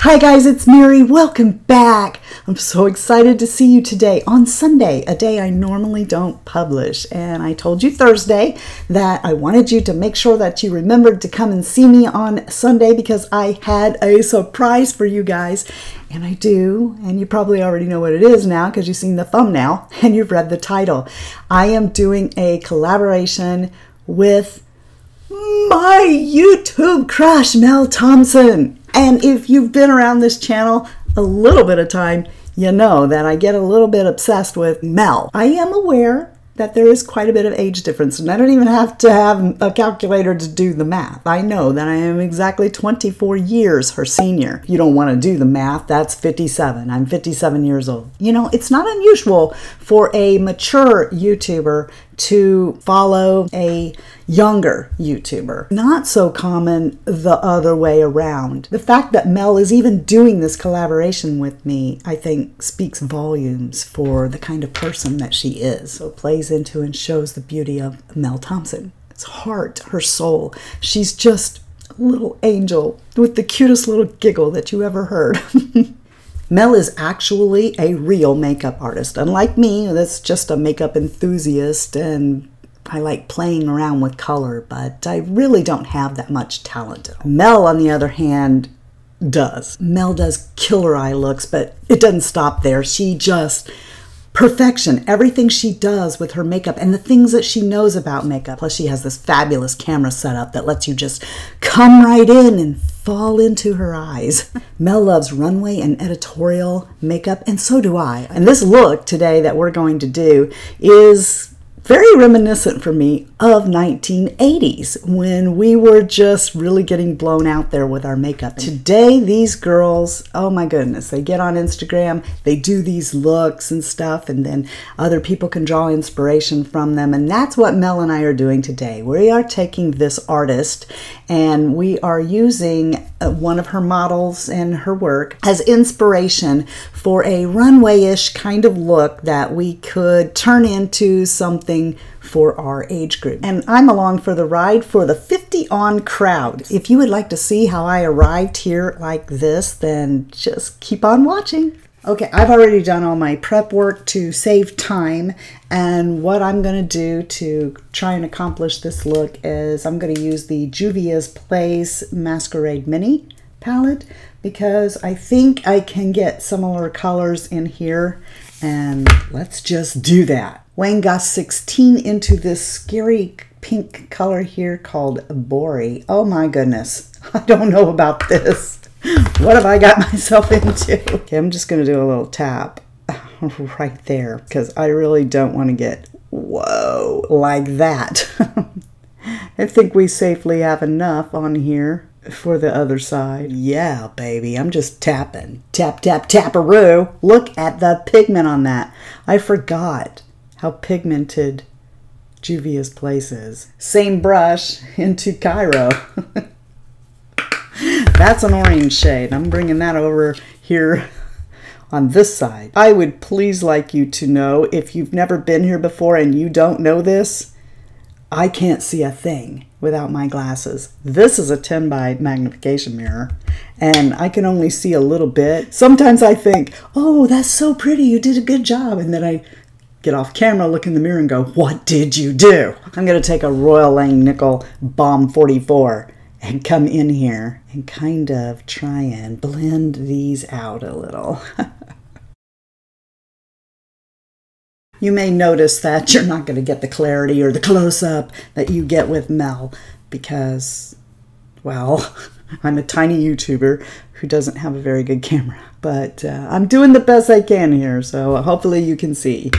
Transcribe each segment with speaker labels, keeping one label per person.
Speaker 1: Hi guys, it's Mary. Welcome back. I'm so excited to see you today on Sunday, a day I normally don't publish. And I told you Thursday that I wanted you to make sure that you remembered to come and see me on Sunday because I had a surprise for you guys. And I do, and you probably already know what it is now because you've seen the thumbnail and you've read the title. I am doing a collaboration with my YouTube crush, Mel Thompson. And if you've been around this channel a little bit of time, you know that I get a little bit obsessed with Mel. I am aware that there is quite a bit of age difference, and I don't even have to have a calculator to do the math. I know that I am exactly 24 years her senior. If you don't want to do the math, that's 57. I'm 57 years old. You know, it's not unusual for a mature YouTuber to follow a younger YouTuber. Not so common the other way around. The fact that Mel is even doing this collaboration with me, I think, speaks volumes for the kind of person that she is. So it plays into and shows the beauty of Mel Thompson. It's heart, her soul. She's just a little angel with the cutest little giggle that you ever heard. Mel is actually a real makeup artist. Unlike me, that's just a makeup enthusiast, and I like playing around with color, but I really don't have that much talent. Mel, on the other hand, does. Mel does killer eye looks, but it doesn't stop there. She just perfection. Everything she does with her makeup and the things that she knows about makeup. Plus she has this fabulous camera setup that lets you just come right in and fall into her eyes. Mel loves runway and editorial makeup, and so do I. And this look today that we're going to do is very reminiscent for me of 1980s when we were just really getting blown out there with our makeup. Today, these girls, oh my goodness, they get on Instagram, they do these looks and stuff, and then other people can draw inspiration from them. And that's what Mel and I are doing today. We are taking this artist and we are using one of her models and her work as inspiration for a runway-ish kind of look that we could turn into something for our age group. And I'm along for the ride for the 50 on crowd. If you would like to see how I arrived here like this, then just keep on watching. Okay, I've already done all my prep work to save time, and what I'm going to do to try and accomplish this look is I'm going to use the Juvia's Place Masquerade Mini palette because I think I can get similar colors in here, and let's just do that. Wayne got 16 into this scary pink color here called Bori. Oh my goodness, I don't know about this. What have I got myself into? Okay, I'm just going to do a little tap right there because I really don't want to get, whoa, like that. I think we safely have enough on here for the other side. Yeah, baby, I'm just tapping. Tap, tap, taparoo. Look at the pigment on that. I forgot how pigmented Juvia's Place is. Same brush into Cairo. That's an orange shade. I'm bringing that over here on this side. I would please like you to know, if you've never been here before and you don't know this, I can't see a thing without my glasses. This is a 10 by magnification mirror, and I can only see a little bit. Sometimes I think, oh, that's so pretty, you did a good job, and then I get off camera, look in the mirror, and go, what did you do? I'm going to take a Royal Langnickel Bomb 44 and come in here and kind of try and blend these out a little. You may notice that you're not going to get the clarity or the close-up that you get with Mel because, well, I'm a tiny YouTuber who doesn't have a very good camera. But I'm doing the best I can here, so hopefully you can see.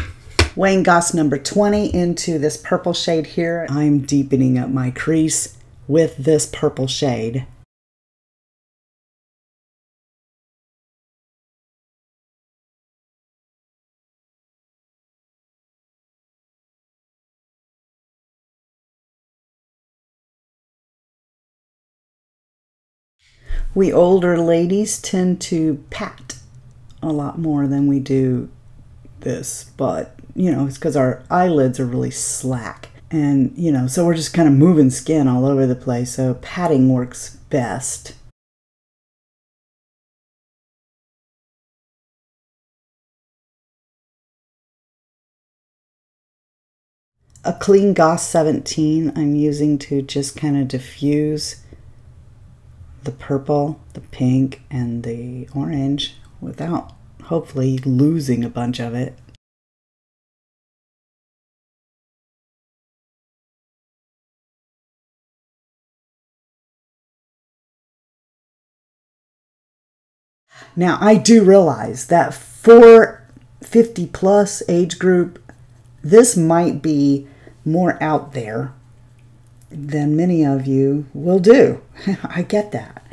Speaker 1: Wayne Goss number 20 into this purple shade here. I'm deepening up my crease with this purple shade. We older ladies tend to pat a lot more than we do this, but you know, it's because our eyelids are really slack. And, you know, so we're just kind of moving skin all over the place. So patting works best. a clean Goss 17 I'm using to just kind of diffuse the purple, the pink, and the orange without hopefully losing a bunch of it. Now, I do realize that for 50 plus age group, this might be more out there than many of you will do. I get that.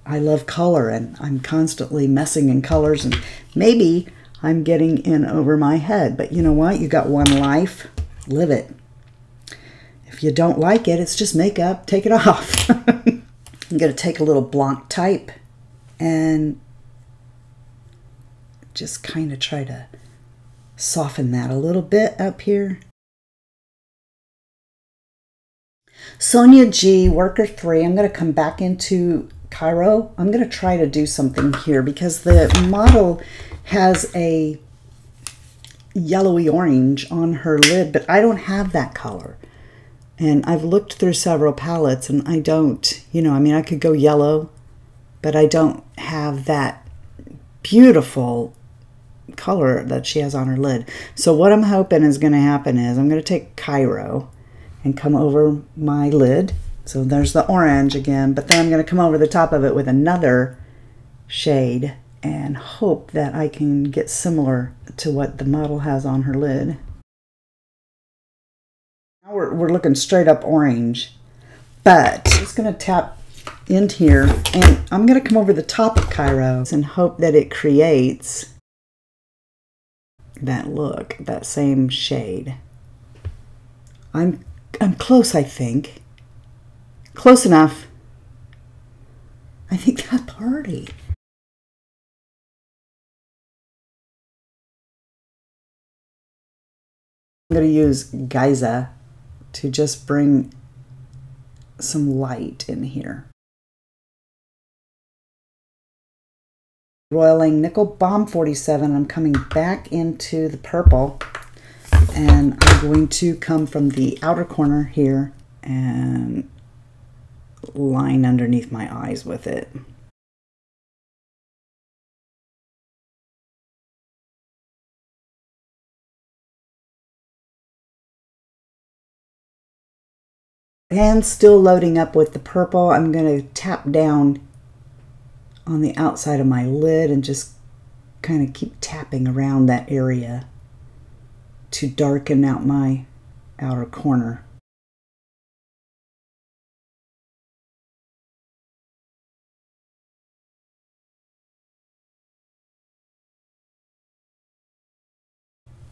Speaker 1: I love color and I'm constantly messing in colors, and maybe I'm getting in over my head. But you know what? You got one life. Live it. If you don't like it, it's just makeup. Take it off. I'm going to take a little Blanc type and just kind of try to soften that a little bit up here. Sonia G, worker 3, I'm going to come back into Cairo. I'm going to try to do something here because the model has a yellowy orange on her lid, but I don't have that color. And I've looked through several palettes and I don't, you know, I mean, I could go yellow, but I don't have that beautiful color that she has on her lid. So what I'm hoping is going to happen is I'm going to take Cairo and come over my lid. So there's the orange again, but then I'm going to come over the top of it with another shade and hope that I can get similar to what the model has on her lid. Now we're looking straight up orange, but I'm just going to tap in here and I'm going to come over the top of Cairo and hope that it creates that look, that same shade. I'm close, I think. Close enough. I think that's party. I'm going to use Geyser to just bring some light in here. Roiling Nickel Bomb 47. I'm coming back into the purple and I'm going to come from the outer corner here and line underneath my eyes with it. And still loading up with the purple, I'm going to tap down on the outside of my lid and just kind of keep tapping around that area to darken out my outer corner.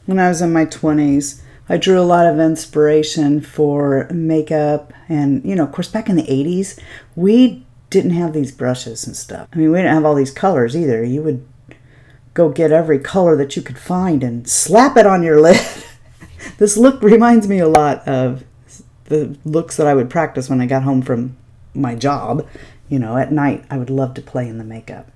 Speaker 1: When I was in my 20s, I drew a lot of inspiration for makeup, and you know, of course, back in the 80s, we didn't have these brushes and stuff. I mean, we didn't have all these colors either. You would go get every color that you could find and slap it on your lid. This look reminds me a lot of the looks that I would practice when I got home from my job. You know, at night, I would love to play in the makeup.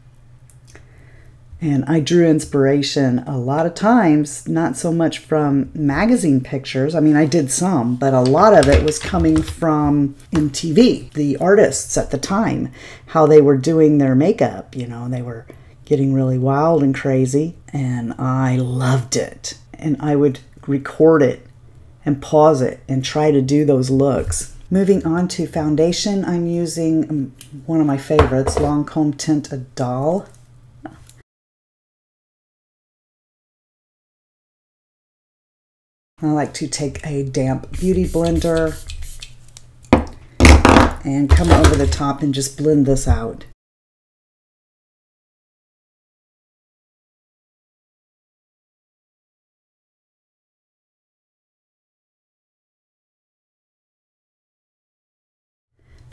Speaker 1: And I drew inspiration a lot of times, not so much from magazine pictures. I mean, I did some, but a lot of it was coming from MTV, the artists at the time, how they were doing their makeup. You know, they were getting really wild and crazy, and I loved it. And I would record it and pause it and try to do those looks. Moving on to foundation, I'm using one of my favorites, Lancome Tint Adal. I like to take a damp beauty blender and come over the top and just blend this out.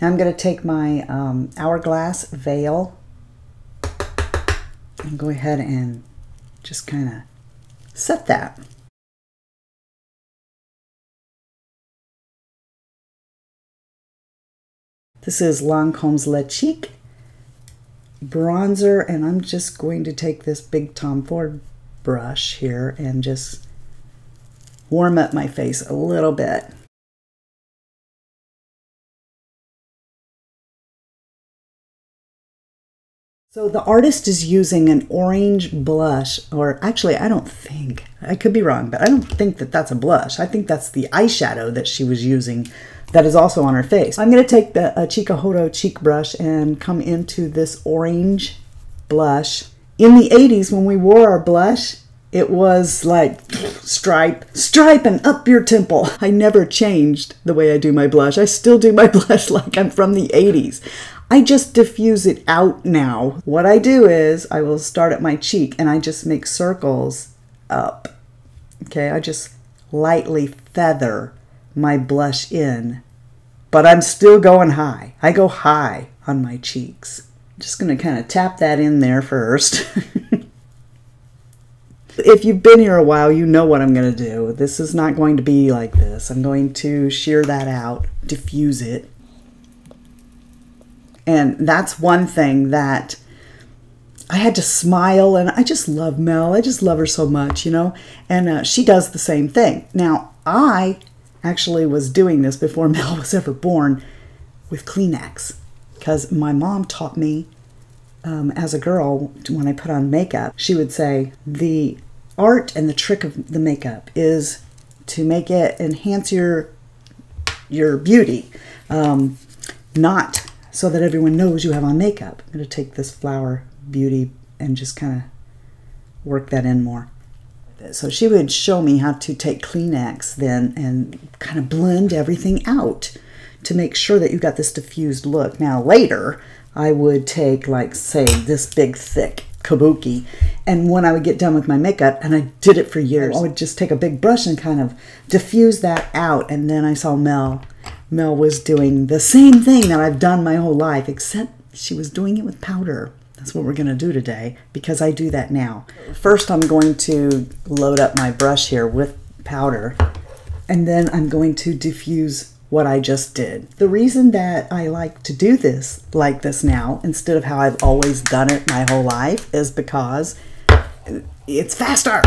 Speaker 1: Now I'm going to take my Hourglass veil and go ahead and just kind of set that. This is Lancome's Le Chic bronzer, and I'm just going to take this big Tom Ford brush here and just warm up my face a little bit. So the artist is using an orange blush, or actually I could be wrong, but I don't think that that's a blush. I think that's the eyeshadow that she was using that is also on her face. I'm going to take the xoxoxo cheek brush and come into this orange blush. In the 80s, when we wore our blush, it was like stripe and up your temple. I never changed the way I do my blush. I still do my blush like I'm from the 80s. I just diffuse it out now. What I do is I will start at my cheek and I just make circles up. Okay, I just lightly feather my blush in, but I'm still going high. I go high on my cheeks. Just gonna kind of tap that in there first. If you've been here a while, you know what I'm gonna do. This is not going to be like this. I'm going to shear that out, diffuse it. And that's one thing that I had to smile, and I just love Mel. I just love her so much, you know, and she does the same thing. Now, I actually was doing this before Mel was ever born with Kleenex, because my mom taught me as a girl, when I put on makeup, she would say, the art and the trick of the makeup is to make it enhance your beauty, not so that everyone knows you have on makeup. I'm going to take this Flower Beauty and just kind of work that in more. So she would show me how to take Kleenex then and kind of blend everything out to make sure that you got this diffused look. Now later, I would take, like, say, this big thick kabuki, and when I would get done with my makeup, and I did it for years, I would just take a big brush and kind of diffuse that out. And then I saw Mel was doing the same thing that I've done my whole life, except she was doing it with powder. That's what we're going to do today, because I do that now. First, I'm going to load up my brush here with powder, and then I'm going to diffuse what I just did. The reason that I like to do this like this now, instead of how I've always done it my whole life, is because it's faster.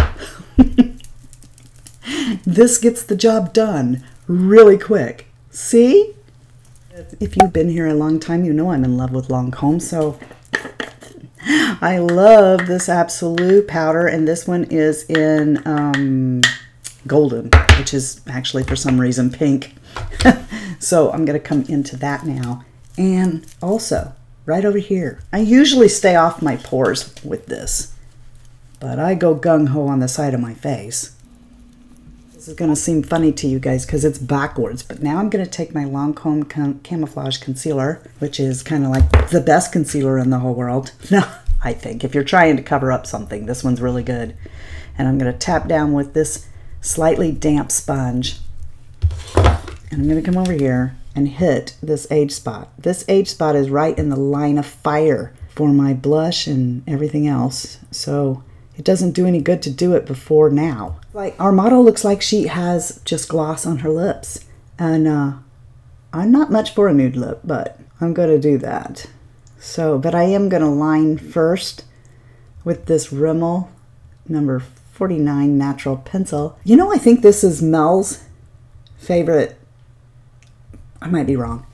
Speaker 1: This gets the job done really quick. See? If you've been here a long time, you know I'm in love with Lancome, so I love this Absolute powder, and this one is in golden, which is actually for some reason pink. So I'm going to come into that now. And also, right over here, I usually stay off my pores with this, but I go gung-ho on the side of my face. This is going to seem funny to you guys because it's backwards, but now I'm going to take my Lancome Camouflage Concealer, which is kind of like the best concealer in the whole world. No, I think. If you're trying to cover up something, this one's really good. And I'm going to tap down with this slightly damp sponge. And I'm going to come over here and hit this age spot. This age spot is right in the line of fire for my blush and everything else. So it doesn't do any good to do it before now. Like, our model looks like she has just gloss on her lips. And I'm not much for a nude lip, but I'm going to do that. So, but I am going to line first with this Rimmel number 49 Natural Pencil. You know, I think this is Mel's favorite. I might be wrong.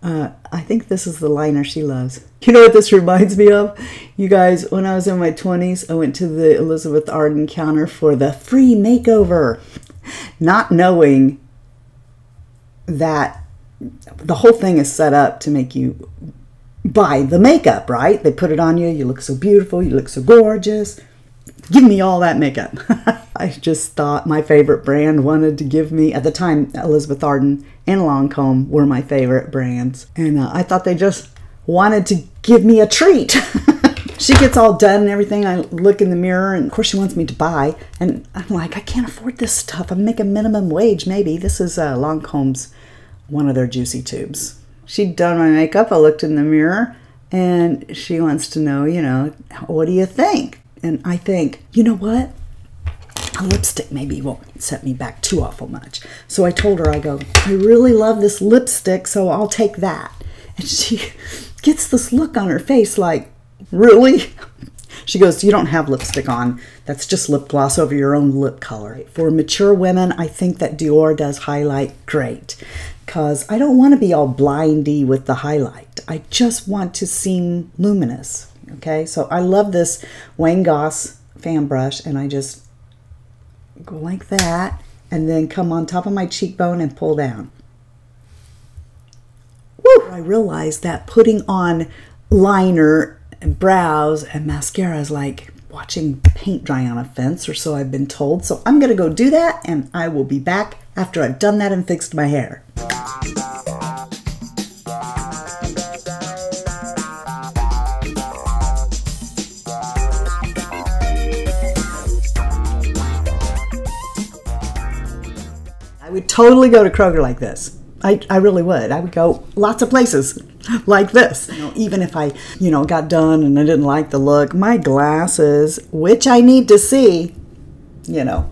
Speaker 1: I think this is the liner she loves. You know what this reminds me of? You guys, when I was in my 20s, I went to the Elizabeth Arden counter for the free makeover, not knowing that the whole thing is set up to make you buy the makeup, right? They put it on you. You look so beautiful. You look so gorgeous. Give me all that makeup. I just thought my favorite brand wanted to give me, at the time, Elizabeth Arden and Lancome were my favorite brands. And I thought they just wanted to give me a treat. She gets all done and everything. I look in the mirror, and of course she wants me to buy. And I'm like, I can't afford this stuff. I'm making minimum wage, maybe. This is Lancome's, one of their Juicy Tubes. She'd done my makeup. I looked in the mirror, and she wants to know, you know, what do you think? And I think, you know what? A lipstick maybe won't set me back too awful much. So I told her, I go, I really love this lipstick, so I'll take that. And she gets this look on her face like, really? She goes, you don't have lipstick on. That's just lip gloss over your own lip color. For mature women, I think that Dior does highlight great, because I don't want to be all blindy with the highlight. I just want to seem luminous. Okay, so I love this Wayne Goss fan brush, and I just go like that, and then come on top of my cheekbone and pull down. Woo! I realized that putting on liner and brows and mascara is like watching paint dry on a fence, or so I've been told. So I'm gonna go do that, and I will be back after I've done that and fixed my hair. I would totally go to Kroger like this. I really would. I would go lots of places like this. You know, even if I, got done and I didn't like the look, my glasses, which I need to see,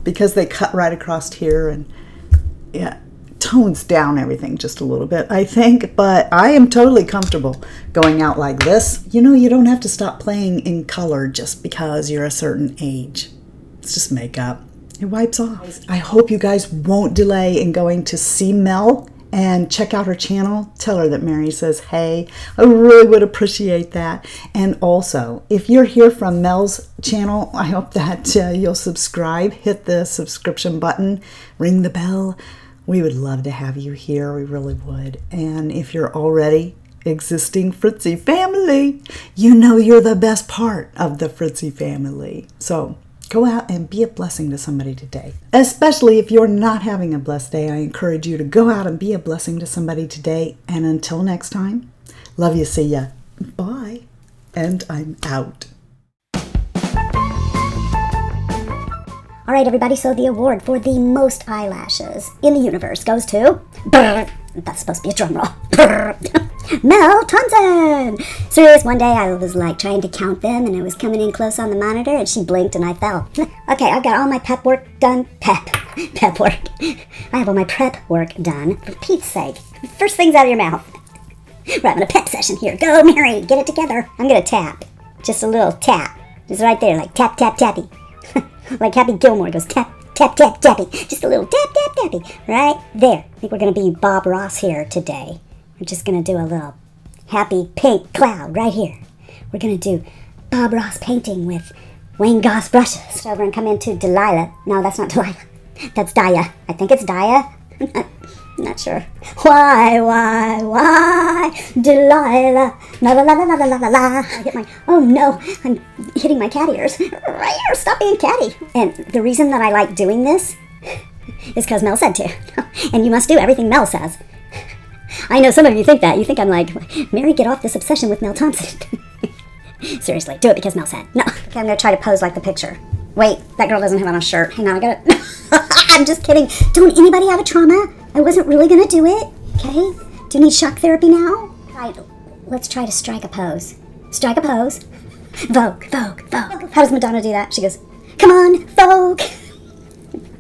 Speaker 1: because they cut right across here and yeah, tones down everything just a little bit, I think. But I am totally comfortable going out like this. You don't have to stop playing in color just because you're a certain age. It's just makeup. It wipes off. I hope you guys won't delay in going to see Mel and check out her channel. Tell her that Mary says, hey. I really would appreciate that. And also, if you're here from Mel's channel, I hope that you'll subscribe. Hit the subscription button. Ring the bell. We would love to have you here. We really would. And if you're already existing Fritzy family, you're the best part of the Fritzy family. So go out and be a blessing to somebody today. Especially if you're not having a blessed day, I encourage you to go out and be a blessing to somebody today. And until next time, love you, see ya. Bye. And I'm out.
Speaker 2: All right, everybody, so the award for the most eyelashes in the universe goes to... That's supposed to be a drum roll. Mel Thompson! Serious, one day I was like trying to count them and I was coming in close on the monitor and she blinked and I fell. Okay, I've got all my pep work done. Pep work. I have all my prep work done. For Pete's sake. First things out of your mouth. We're having a pep session here. Go, Mary, get it together. I'm gonna tap. Just a little tap. Just right there, like tap, tap, tappy. Like Happy Gilmore goes tap, tap, tap, tappy. Just a little tap, tap, tappy. Right there. I think we're gonna be Bob Ross here today. We're just going to do a little happy pink cloud right here. We're going to do Bob Ross painting with Wayne Goss brushes. Over and come into Delilah. No, that's not Delilah. That's Daya. I think it's Daya. I'm not sure. Why, Delilah. La la la la la la la la. I hit my, oh no, I'm hitting my cat ears. Right here, stop being catty. And the reason that I like doing this is because Mel said to. And you must do everything Mel says. I know some of you think that. You think I'm like, Mary, get off this obsession with Mel Thompson. Seriously, do it because Mel said. No. Okay, I'm going to try to pose like the picture. Wait, that girl doesn't have on a shirt. Hang on, I got it. I'm just kidding. Don't anybody have a trauma? I wasn't really going to do it. Okay? Do you need shock therapy now? Right, let's try to strike a pose. Strike a pose. Vogue, Vogue, Vogue. How does Madonna do that? She goes, come on, Vogue.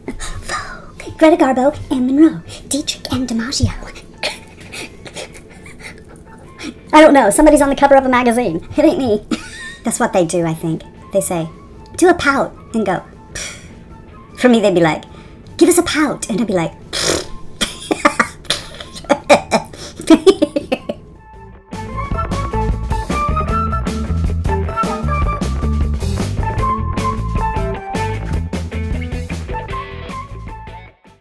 Speaker 2: Vogue. Greta Garbo and Monroe. Dietrich and DiMaggio. I don't know. Somebody's on the cover of a magazine. It ain't me. That's what they do, I think. They say, do a pout and go, pfft. For me, they'd be like, give us a pout. And I'd be like, pfft.